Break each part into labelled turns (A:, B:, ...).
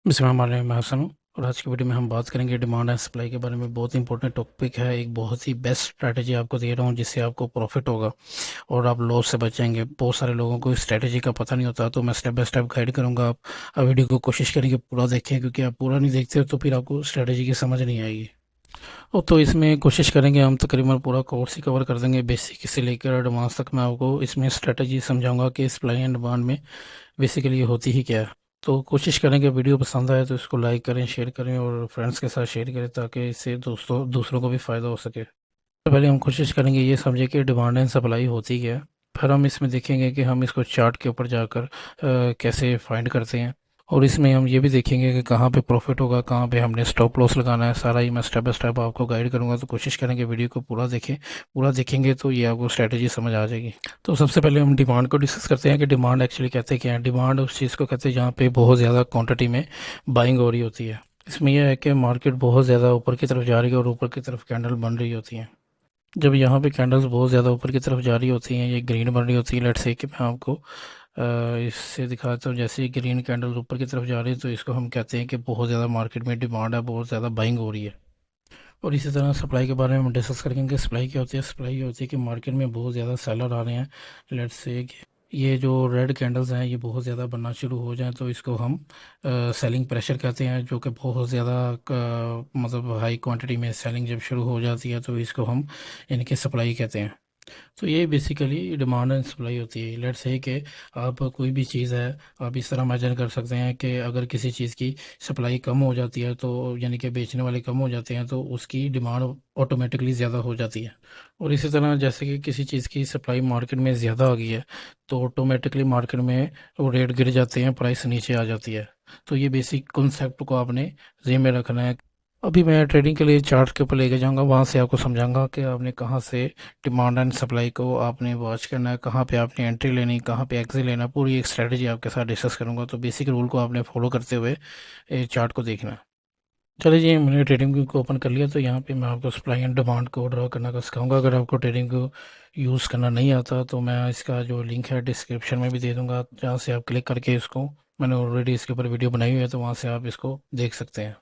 A: बिस्मिल्लाह मैं हसन हूँ। और आज की वीडियो में हम बात करेंगे डिमांड एंड सप्लाई के बारे में। बहुत ही इंपॉर्टेंट टॉपिक है, एक बहुत ही बेस्ट स्ट्रैटेजी आपको दे रहा हूँ जिससे आपको प्रॉफिट होगा और आप लॉस से बचेंगे। बहुत सारे लोगों को इस स्ट्रैटेजी का पता नहीं होता, तो मैं स्टेप बाय स्टेप गाइड करूँगा। आप वीडियो को कोशिश करेंगे पूरा देखें, क्योंकि आप पूरा नहीं देखते तो फिर आपको स्ट्रैटेजी की समझ नहीं आएगी। तो इसमें कोशिश करेंगे हम तकरीबन पूरा कोर्स ही कवर कर देंगे, बेसिक से लेकर एडवांस तक। मैं आपको इसमें स्ट्रैटेजी समझाऊंगा कि सप्लाई एंड डिमांड में बेसिकली ये होती ही क्या है। तो कोशिश करेंगे, वीडियो पसंद आए तो इसको लाइक करें, शेयर करें और फ्रेंड्स के साथ शेयर करें, ताकि इससे दूसरों को भी फ़ायदा हो सके। तो पहले हम कोशिश करेंगे ये समझे कि डिमांड एंड सप्लाई होती क्या है। फिर हम इसमें देखेंगे कि हम इसको चार्ट के ऊपर जाकर कैसे फाइंड करते हैं। और इसमें हम ये भी देखेंगे कि कहाँ पे प्रॉफिट होगा, कहाँ पे हमने स्टॉप लॉस लगाना है। सारा ही मैं स्टेप बाय स्टेप आपको गाइड करूंगा, तो कोशिश करेंगे वीडियो को पूरा देखें। पूरा देखेंगे तो ये आपको स्ट्रेटजी समझ आ जाएगी। तो सबसे पहले हम डिमांड को डिस्कस करते हैं कि डिमांड एक्चुअली कहते हैं क्या है। डिमांड उस चीज़ को कहते हैं जहाँ पे बहुत ज़्यादा क्वांटिटी में बाइंग हो रही होती है। इसमें यह है कि मार्केट बहुत ज़्यादा ऊपर की तरफ जा रही है और ऊपर की तरफ कैंडल बन रही होती है। जब यहाँ पे कैंडल्स बहुत ज़्यादा ऊपर की तरफ जा रही होती हैं, ये ग्रीन बन रही होती है। लेट्स से कि मैं आपको इससे दिखाता हूँ। जैसे ही ग्रीन कैंडल्स ऊपर की तरफ जा रही है तो इसको हम कहते हैं कि बहुत ज़्यादा मार्केट में डिमांड है, बहुत ज़्यादा बाइंग हो रही है। और इसी तरह सप्लाई के बारे में हम डिस्कस करेंगे कि सप्लाई क्या होती है। सप्लाई ये होती है कि मार्केट में बहुत ज़्यादा सेलर आ रहे हैं। लेट्स से कि ये जो रेड कैंडल्स हैं ये बहुत ज़्यादा बनना शुरू हो जाएं तो इसको हम सेलिंग प्रेशर कहते हैं, जो कि बहुत ज़्यादा मतलब हाई क्वांटिटी में सेलिंग जब शुरू हो जाती है तो इसको हम इनकी सप्लाई कहते हैं। तो ये बेसिकली डिमांड एंड सप्लाई होती है। लेट्स से कि आप कोई भी चीज़ है, आप इस तरह इमेजिन कर सकते हैं कि अगर किसी चीज़ की सप्लाई कम हो जाती है तो यानी कि बेचने वाले कम हो जाते हैं तो उसकी डिमांड ऑटोमेटिकली ज़्यादा हो जाती है। और इसी तरह जैसे कि किसी चीज़ की सप्लाई मार्केट में ज़्यादा आ गई है तो ऑटोमेटिकली मार्केट में वो रेट गिर जाते हैं, प्राइस नीचे आ जाती है। तो ये बेसिक कॉन्सेप्ट को आपने ज़हन में रखना है। अभी मैं ट्रेडिंग के लिए चार्ट के ऊपर लेके जाऊंगा, वहां से आपको समझाऊंगा कि आपने कहाँ से डिमांड एंड सप्लाई को आपने वॉच करना है, कहाँ पे आपने एंट्री लेनी, कहाँ पे एग्जिट लेना। पूरी एक स्ट्रेटजी आपके साथ डिस्कस करूंगा। तो बेसिक रूल को आपने फॉलो करते हुए चार्ट को देखना है। चलिए जी, मैंने ट्रेडिंग व्यू को ओपन कर लिया। तो यहाँ पे मैं आपको सप्लाई एंड डिमांड को ड्रॉ करना का सिखाऊंगा। अगर आपको ट्रेडिंग को यूज़ करना नहीं आता तो मैं इसका जो लिंक है डिस्क्रिप्शन में भी दे दूंगा, जहाँ से आप क्लिक करके इसको, मैंने ऑलरेडी इसके ऊपर वीडियो बनाई हुई है तो वहाँ से आप इसको देख सकते हैं।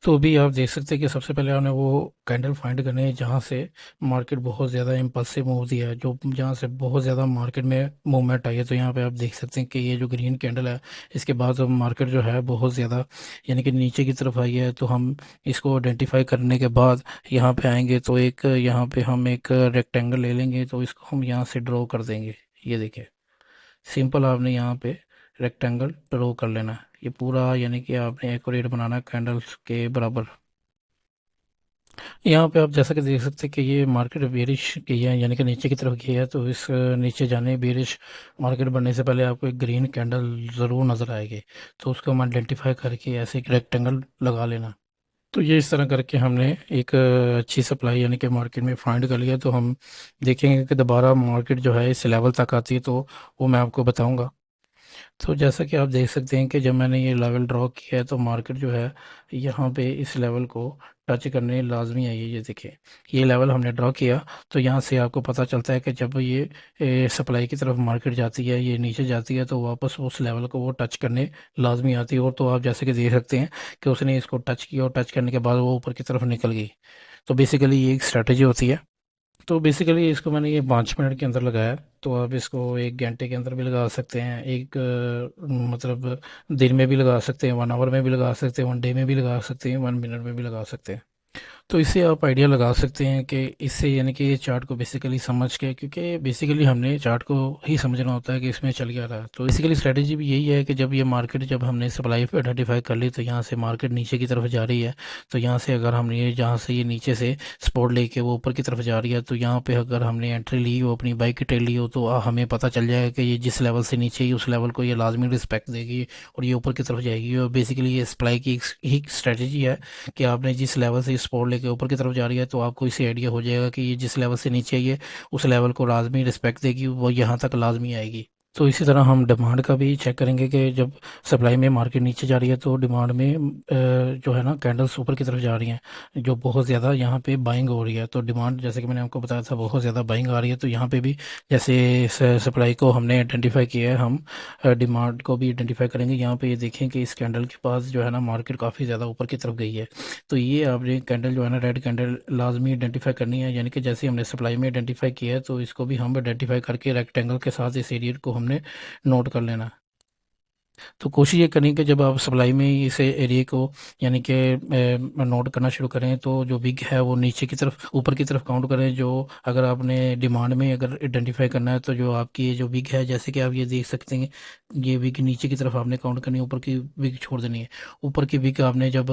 A: तो अभी आप देख सकते हैं कि सबसे पहले आपने वो कैंडल फाइंड करनी है जहाँ से मार्केट बहुत ज़्यादा इम्पल्सिव मूव दिया है, जो जहाँ से बहुत ज़्यादा मार्केट में मूवमेंट आई है। तो यहाँ पे आप देख सकते हैं कि ये जो ग्रीन कैंडल है, इसके बाद अब मार्केट जो है बहुत ज़्यादा यानी कि नीचे की तरफ आई है। तो हम इसको आइडेंटिफाई करने के बाद यहाँ पे आएंगे तो एक यहाँ पे हम एक रेक्टेंगल ले लेंगे, तो इसको हम यहाँ से ड्रॉ कर देंगे। ये देखिए, सिंपल आपने यहाँ पे रेक्टेंगल ड्रॉ कर लेना है। ये पूरा यानी कि आपने एक्यूरेट बनाना है कैंडल्स के बराबर। यहाँ पे आप जैसा कि देख सकते हैं कि ये मार्केट बेरिश की है, यानी कि नीचे की तरफ की है। तो इस नीचे जाने बेरिश मार्केट बनने से पहले आपको एक ग्रीन कैंडल ज़रूर नज़र आएगी। तो उसको हम आइडेंटिफाई करके ऐसे एक रेक्टेंगल लगा लेना। तो ये इस तरह करके हमने एक अच्छी सप्लाई यानी कि मार्केट में फाइंड कर लिया। तो हम देखेंगे कि दोबारा मार्केट जो है इस लेवल तक आती है तो वो मैं आपको बताऊंगा। तो जैसा कि आप देख सकते हैं कि जब मैंने ये लेवल ड्रॉ किया है तो मार्केट जो है यहाँ पे इस लेवल को टच करने लाजमी है। ये देखिए, ये लेवल हमने ड्रॉ किया। तो यहाँ से आपको पता चलता है कि जब ये सप्लाई की तरफ मार्केट जाती है, ये नीचे जाती है, तो वापस उस लेवल को वो टच करने लाजमी आती है। और तो आप जैसे कि देख सकते हैं कि उसने इसको टच किया और टच करने के बाद वो ऊपर की तरफ निकल गई। तो बेसिकली ये एक स्ट्रैटेजी होती है। तो बेसिकली इसको मैंने ये 5 मिनट के अंदर लगाया। तो आप इसको 1 घंटे के अंदर भी लगा सकते हैं, एक मतलब दिन में भी लगा सकते हैं, 1 आवर में भी लगा सकते हैं, 1 डे में भी लगा सकते हैं, 1 मिनट में भी लगा सकते हैं। तो इससे आप आइडिया लगा सकते हैं कि इससे यानी कि ये चार्ट को बेसिकली समझ के, क्योंकि बेसिकली हमने चार्ट को ही समझना होता है कि इसमें चल क्या रहा है। तो बेसिकली स्ट्रेटजी भी यही है कि जब ये मार्केट, जब हमने सप्लाई आइडेंटिफाई कर ली तो यहाँ से मार्केट नीचे की तरफ जा रही है। तो यहाँ से अगर हमने ये जहाँ से ये नीचे से सपोर्ट लेके वो ऊपर की तरफ जा रही है, तो यहाँ पे अगर हमने एंट्री ली हो, अपनी बाइक की ट्रेड ली हो, तो हमें पता चल जाएगा कि ये जिस लेवल से नीचे ही उस लेवल को ये लाजमी रिस्पेक्ट देगी और ये ऊपर की तरफ जाएगी। और बेसिकली ये सप्लाई की एक स्ट्रेटजी है कि आपने जिस लेवल से स्पोर्ट लेके ऊपर की तरफ जा रही है तो आपको इससे आइडिया हो जाएगा कि ये जिस लेवल से नीचे आई है उस लेवल को लाजमी रिस्पेक्ट देगी, वो यहाँ तक लाजमी आएगी। तो इसी तरह हम डिमांड का भी चेक करेंगे कि जब सप्लाई में मार्केट नीचे जा रही है तो डिमांड में जो है ना कैंडल्स ऊपर की तरफ जा रही हैं, जो बहुत ज़्यादा यहाँ पे बाइंग हो रही है। तो डिमांड जैसे कि मैंने आपको बताया था बहुत ज़्यादा बाइंग आ रही है, तो यहाँ पे भी जैसे सप्लाई को हमने आइडेंटिफाई किया है, हम डिमांड को भी आइडेंटिफाई करेंगे। यहाँ पे ये देखें कि इस कैंडल के पास जो है ना मार्केट काफ़ी ज़्यादा ऊपर की तरफ गई है। तो ये आपने कैंडल जो है ना रेड कैंडल लाजमी आइडेंटिफाई करनी है, यानी कि जैसे हमने सप्लाई में आइडेंटिफाई किया है तो इसको भी हम आइडेंटिफाई करके रेक्टेंगल के साथ इस एरिया को हमने नोट कर लेना। तो कोशिश ये करें कि जब आप सप्लाई में इस एरिया को यानी कि नोट करना शुरू करें तो जो विग है वो नीचे की तरफ ऊपर की तरफ काउंट करें। जो अगर आपने डिमांड में अगर आइडेंटिफाई करना है तो जो आपकी ये जो विग है, जैसे कि आप ये देख सकते हैं, ये विग नीचे की तरफ आपने काउंट करनी है, ऊपर की विग छोड़ देनी है। ऊपर की विग आपने जब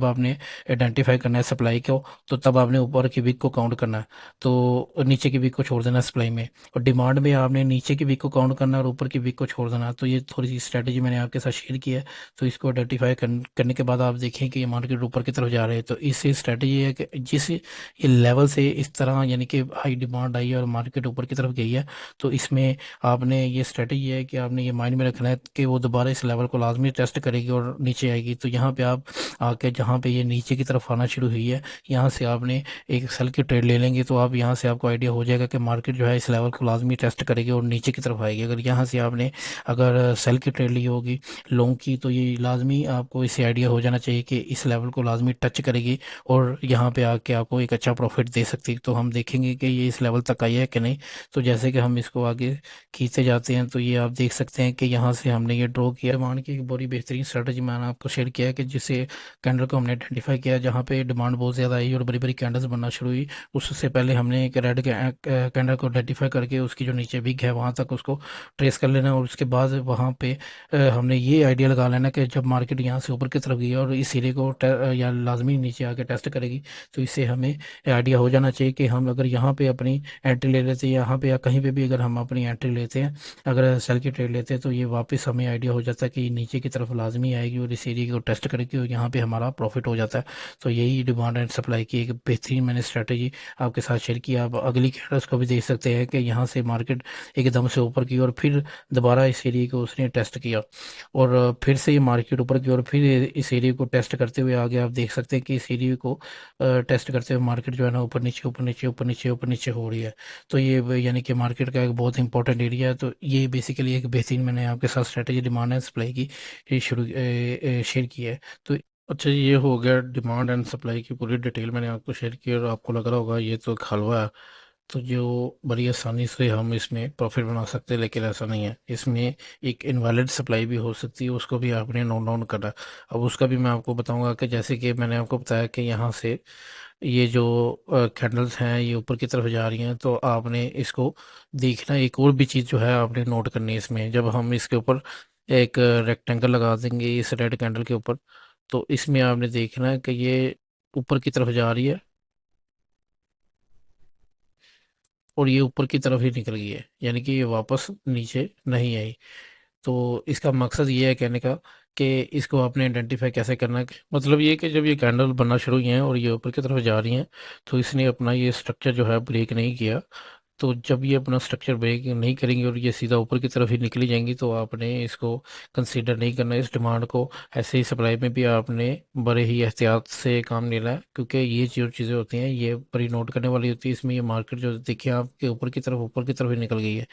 A: आपने आइडेंटिफाई करना है सप्लाई को, तो तब आपने ऊपर की विग को काउंट करना है, तो नीचे की विग को छोड़ देना सप्लाई में। और डिमांड में आपने नीचे की विक को काउंट करना है और ऊपर की विक को छोड़ देना। तो ये थोड़ी सी स्ट्रैटेजी मैंने आपके साथ शेयर की है। तो इसको आइडेंटिफाई करने के बाद आप देखें कि ये मार्केट ऊपर की तरफ जा रहे हैं, तो इससे स्ट्रैटेजी है कि जिस ये लेवल से इस तरह यानी कि हाई डिमांड आई है और मार्केट ऊपर की तरफ गई है, तो इसमें आपने ये स्ट्रैटेजी है कि आपने ये माइंड में रखना है कि वो दोबारा इस लेवल को लाजमी टेस्ट करेगी और नीचे आएगी। तो यहाँ पे आप आके जहाँ पे ये नीचे की तरफ आना शुरू हुई है, यहाँ से आपने एक सेल की ट्रेड ले लेंगे, तो आप यहाँ से आपको आइडिया हो जाएगा कि मार्केट जो है इस लेवल को लाजमी टेस्ट करेगी और नीचे की तरफ आएगी। अगर यहाँ से आपने अगर सेल की ट्रेड ली होगी लॉन्ग की, तो ये लाजमी आपको इससे आइडिया हो जाना चाहिए कि इस लेवल को लाजमी टच करेगी और यहाँ पे आके आपको एक अच्छा प्रॉफिट दे सकती है। तो हम देखेंगे कि ये इस लेवल तक आई है कि नहीं। तो जैसे कि हम इसको आगे खींचते जाते हैं तो ये आप देख सकते हैं कि यहाँ से हमने ये ड्रॉ किया। डिमांड की एक बड़ी बेहतरीन स्ट्रेटजी मैंने आपको शेयर किया है कि जिससे कैंडल को हमने आइडेंटिफाई किया जहाँ पे डिमांड बहुत ज़्यादा आई और बड़ी बड़ी कैंडल्स बनना शुरू हुई। उससे पहले हमने एक रेड कैंडल को आइडेंटिफाई करके उसकी जो नीचे विग है वहाँ तक उसको ट्रेस कर लेना, और उसके बाद वहाँ पे हमने ये आइडिया लगा लेना कि जब मार्केट यहाँ से ऊपर की तरफ गई और इस एरिया को या लाजमी नीचे आके टेस्ट करेगी, तो इससे हमें आइडिया हो जाना चाहिए कि हम अगर यहाँ पे अपनी एंट्री ले लेते हैं, यहाँ पे या कहीं पे भी अगर हम अपनी एंट्री लेते हैं, अगर सेल की ट्रेड लेते हैं, तो ये वापस हमें आइडिया हो जाता है कि नीचे की तरफ लाजमी आएगी और इस एरिया को टेस्ट करेगी और यहाँ पे हमारा प्रॉफिट हो जाता है। तो यही डिमांड एंड सप्लाई की एक बेहतरीन मैंने स्ट्रेटेजी आपके साथ शेयर किया। आप अगली कैंडल्स को भी देख सकते हैं कि यहाँ से मार्केट एकदम से ऊपर की और फिर दोबारा इस एरिया को उसने टेस्ट किया और फिर से ये मार्केट ऊपर की और फिर इस एरिया को टेस्ट करते हुए आगे आप देख सकते हैं कि इस एरिया को टेस्ट करते हुए मार्केट जो है ना ऊपर नीचे ऊपर नीचे ऊपर नीचे ऊपर नीचे हो रही है। तो ये यानी कि मार्केट का एक बहुत इंपॉर्टेंट एरिया है। तो ये बेसिकली एक बेहतरीन मैंने आपके साथ स्ट्रेटेजी डिमांड एंड सप्लाई की शेयर की है। तो अच्छा, ये हो गया डिमांड एंड सप्लाई की पूरी डिटेल मैंने आपको शेयर की और आपको लग रहा होगा ये तो एक हलवा है, तो जो बड़ी आसानी से हम इसमें प्रॉफिट बना सकते हैं, लेकिन ऐसा नहीं है। इसमें एक इनवैलिड सप्लाई भी हो सकती है, उसको भी आपने नोट डाउन करना है। अब उसका भी मैं आपको बताऊंगा कि जैसे कि मैंने आपको बताया कि यहाँ से ये जो कैंडल्स हैं ये ऊपर की तरफ जा रही हैं, तो आपने इसको देखना। एक और भी चीज़ जो है आपने नोट करनी है इसमें, जब हम इसके ऊपर एक रेक्टेंगल लगा देंगे इस रेड कैंडल के ऊपर, तो इसमें आपने देखना है कि ये ऊपर की तरफ जा रही है और ये ऊपर की तरफ ही निकल गई है, यानी कि ये वापस नीचे नहीं आई। तो इसका मकसद ये है कहने का कि इसको आपने आइडेंटिफाई कैसे करना है। मतलब ये कि जब ये कैंडल बनना शुरू हुई हैं और ये ऊपर की तरफ जा रही हैं, तो इसने अपना ये स्ट्रक्चर जो है ब्रेक नहीं किया। तो जब ये अपना स्ट्रक्चर ब्रेक नहीं करेंगे और ये सीधा ऊपर की तरफ ही निकली जाएंगी, तो आपने इसको कंसीडर नहीं करना इस डिमांड को। ऐसे ही सप्लाई में भी आपने बड़े ही एहतियात से काम लेना है, क्योंकि ये जो चीज़ें होती हैं ये बड़ी नोट करने वाली होती है। इसमें ये मार्केट जो देखिए आपके ऊपर की तरफ ही निकल गई है,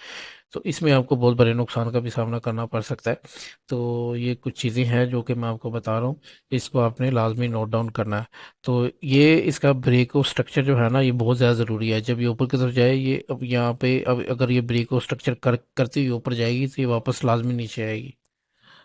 A: तो इसमें आपको बहुत बड़े नुकसान का भी सामना करना पड़ सकता है। तो ये कुछ चीज़ें हैं जो कि मैं आपको बता रहा हूँ, इसको आपने लाजमी नोट डाउन करना है। तो ये इसका ब्रेको स्ट्रक्चर जो है ना ये बहुत ज़्यादा ज़रूरी है। जब ये ऊपर की तरफ जाए, ये अब यहाँ पे अब अगर ये ब्रेको स्ट्रक्चर करती हुई ऊपर जाएगी तो ये वापस लाजमी नीचे आएगी।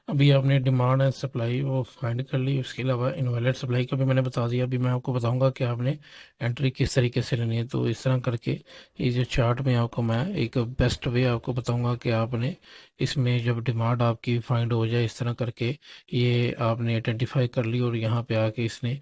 A: अभी आपने डिमांड एंड सप्लाई वो फाइंड कर ली, उसके अलावा इनवैलिड सप्लाई का भी मैंने बता दिया। अभी मैं आपको बताऊंगा कि आपने एंट्री किस तरीके से लेनी है। तो इस तरह करके ये जो चार्ट में आपको मैं एक बेस्ट वे आपको बताऊंगा कि आपने इसमें जब डिमांड आपकी फाइंड हो जाए इस तरह करके, ये आपने आइडेंटिफाई कर ली और यहाँ पे आके इसने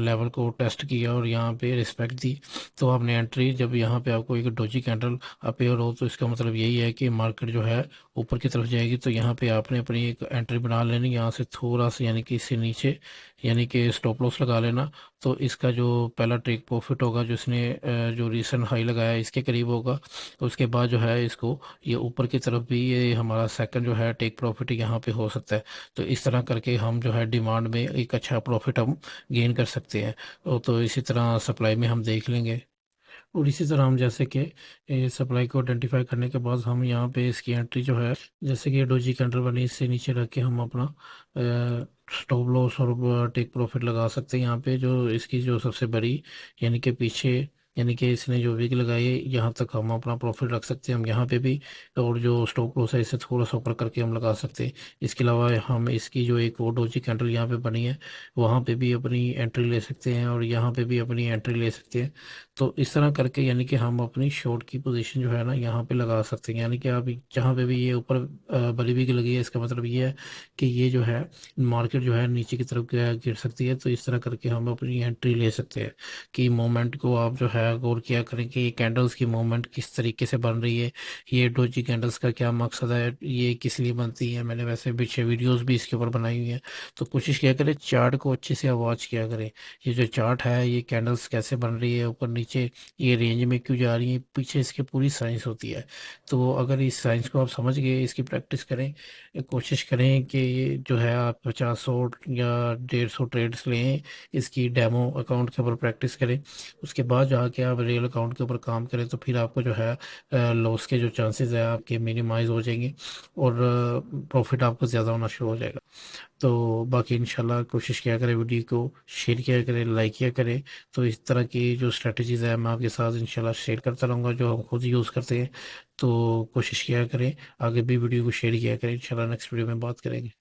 A: लेवल को टेस्ट किया और यहाँ पे रिस्पेक्ट दी, तो आपने एंट्री जब यहाँ पे आपको एक डोजी कैंडल अपेयर हो, तो इसका मतलब यही है कि मार्केट जो है ऊपर की तरफ जाएगी। तो यहाँ पे आपने अपनी एक एंट्री बना लेनी यहाँ से थोड़ा सा, यानी कि इससे नीचे, यानी कि स्टॉप लॉस लगा लेना। तो इसका जो पहला टेक प्रॉफिट होगा, जो इसने जो रीसेंट हाई लगाया है इसके करीब होगा, तो उसके बाद जो है इसको ये ऊपर की तरफ भी ये हमारा सेकंड जो है टेक प्रॉफिट यहाँ पे हो सकता है। तो इस तरह करके हम जो है डिमांड में एक अच्छा प्रॉफिट हम गेन कर सकते हैं। तो इसी तरह सप्लाई में हम देख लेंगे। और इसी तरह हम जैसे कि सप्लाई को आइडेंटिफाई करने के बाद हम यहाँ पे इसकी एंट्री जो है, जैसे कि डोजी कैंडल बनी, इससे नीचे रख के हम अपना स्टॉप लॉस और टेक प्रॉफिट लगा सकते हैं यहाँ पे। जो इसकी जो सबसे बड़ी, यानी कि पीछे, यानी कि इसने जो विग लगाई है यहाँ तक हम अपना प्रॉफिट रख सकते हैं हम यहाँ पे भी। और जो स्टॉप लॉस है इसे थोड़ा सा ऊपर करके हम लगा सकते हैं। इसके अलावा हम इसकी जो एक और डोजी कैंडल यहाँ पे बनी है वहाँ पे भी अपनी एंट्री ले सकते हैं, और यहाँ पे भी अपनी एंट्री ले सकते हैं। तो इस तरह करके यानी कि हम अपनी शॉर्ट की पोजीशन जो है ना यहाँ पे लगा सकते हैं। यानी कि आप जहाँ पे भी ये ऊपर बड़ी बिग लगी है, इसका मतलब ये है कि ये जो है मार्केट जो है नीचे की तरफ गिर सकती है। तो इस तरह करके हम अपनी एंट्री ले सकते हैं। कि मोमेंट को आप जो है गौर किया करें कि ये कैंडल्स की मूवमेंट किस तरीके से बन रही है, ये डोजी कैंडल्स का क्या मकसद है, ये किस लिए बनती है। मैंने वैसे पीछे वीडियोस भी इसके ऊपर बनाई हुई है। तो कोशिश किया करें चार्ट को अच्छे से वॉच किया करें। ये जो चार्ट है, ये कैंडल्स कैसे बन रही है, ऊपर नीचे ये रेंज में क्यों जा रही है, पीछे इसकी पूरी साइंस होती है। तो अगर इस साइंस को आप समझ गए, इसकी प्रैक्टिस करें, कोशिश करें कि ये जो है आप 50 या 150 ट्रेड्स लें, इसकी डेमो अकाउंट के ऊपर प्रैक्टिस करें। उसके बाद जाके आप रियल अकाउंट के ऊपर काम करें, तो फिर आपको जो है लॉस के जो चांसेस है आपके मिनिमाइज हो जाएंगे, और प्रॉफिट आपको ज़्यादा होना शुरू हो जाएगा। तो बाकी इंशाल्लाह कोशिश किया करें, वीडियो को शेयर किया करें, लाइक किया करें। तो इस तरह की जो स्ट्रेटजीज़ है मैं आपके साथ इंशाल्लाह शेयर करता रहूँगा, जो हम खुद यूज़ करते हैं। तो कोशिश किया करें, आगे भी वीडियो को शेयर किया करें। इंशाल्लाह नेक्स्ट वीडियो में बात करेंगे।